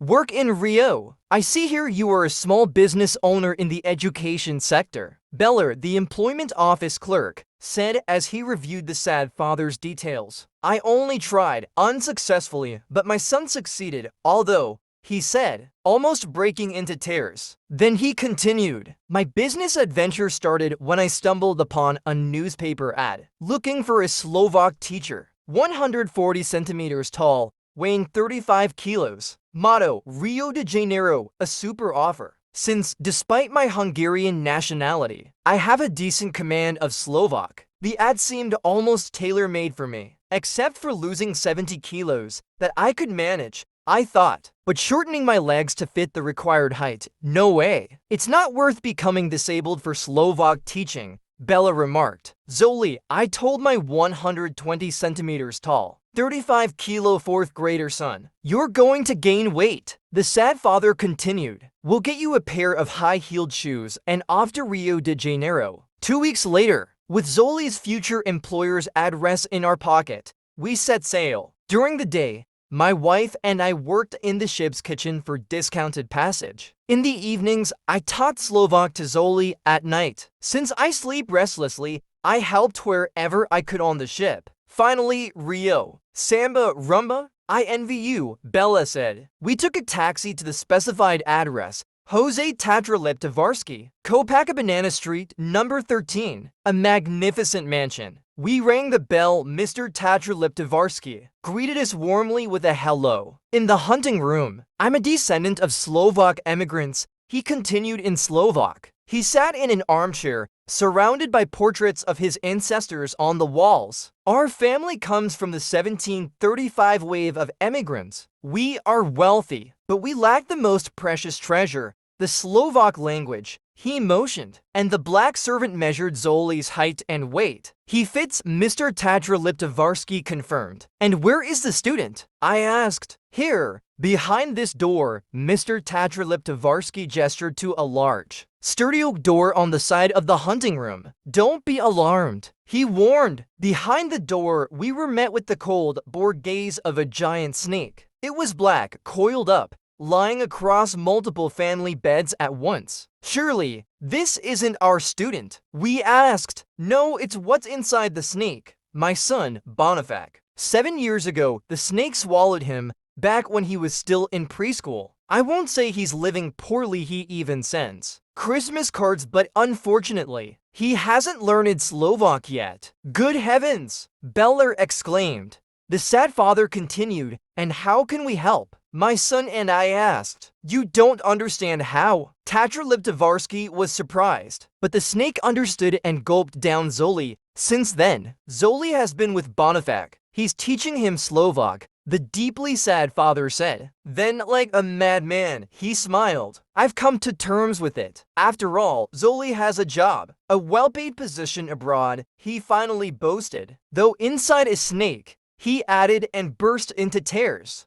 Work in Rio. I see here you are a small business owner in the education sector. Beller, the employment office clerk, said as he reviewed the sad father's details. I only tried, unsuccessfully, but my son succeeded, although, he said, almost breaking into tears. Then he continued, my business adventure started when I stumbled upon a newspaper ad looking for a Slovak teacher, 140 centimeters tall, weighing 35 kilos. Motto, Rio de Janeiro, a super offer. Since, despite my Hungarian nationality, I have a decent command of Slovak, the ad seemed almost tailor-made for me. Except for losing 70 kilos that I could manage, I thought. But shortening my legs to fit the required height, no way. It's not worth becoming disabled for Slovak teaching, Bella remarked. Zoli, I told my 120 centimeters tall, 35 kilo fourth grader son, you're going to gain weight. The sad father continued, we'll get you a pair of high-heeled shoes and off to Rio de Janeiro. 2 weeks later, with Zoli's future employer's address in our pocket, we set sail. During the day, my wife and I worked in the ship's kitchen for discounted passage. In the evenings, I taught Slovak to Zoli at night. Since I sleep restlessly, I helped wherever I could on the ship. Finally, Rio. Samba rumba? I envy you, Bella said. We took a taxi to the specified address, Jose Tatra Liptovarsky, Copacabana Street, number 13, a magnificent mansion. We rang the bell. Mr. Tatra Liptovarsky greeted us warmly with a hello. In the hunting room, I'm a descendant of Slovak immigrants, he continued in Slovak. He sat in an armchair, surrounded by portraits of his ancestors on the walls. Our family comes from the 1735 wave of immigrants. We are wealthy, but we lack the most precious treasure, the Slovak language. He motioned, and the black servant measured Zoli's height and weight. He fits, Mr. Tatra Liptovarsky confirmed. And where is the student? I asked. Here, behind this door, Mr. Tatra Liptovarsky gestured to a large, sturdy oak door on the side of the hunting room. Don't be alarmed, he warned. Behind the door, we were met with the cold, bored gaze of a giant snake. It was black, coiled up, lying across multiple family beds at once. Surely, this isn't our student, we asked. No, it's what's inside the snake. My son, Bonifac. 7 years ago, the snake swallowed him, back when he was still in preschool. I won't say he's living poorly, he even sends Christmas cards, but unfortunately, he hasn't learned Slovak yet. Good heavens! Beller exclaimed. The sad father continued, and how can we help? My son and I asked. You don't understand how. Tatra Liptovarsky was surprised, but the snake understood and gulped down Zoli. Since then, Zoli has been with Bonifac. He's teaching him Slovak, the deeply sad father said. Then, like a madman, he smiled. I've come to terms with it. After all, Zoli has a job, a well-paid position abroad, he finally boasted. Though inside a snake, he added and burst into tears.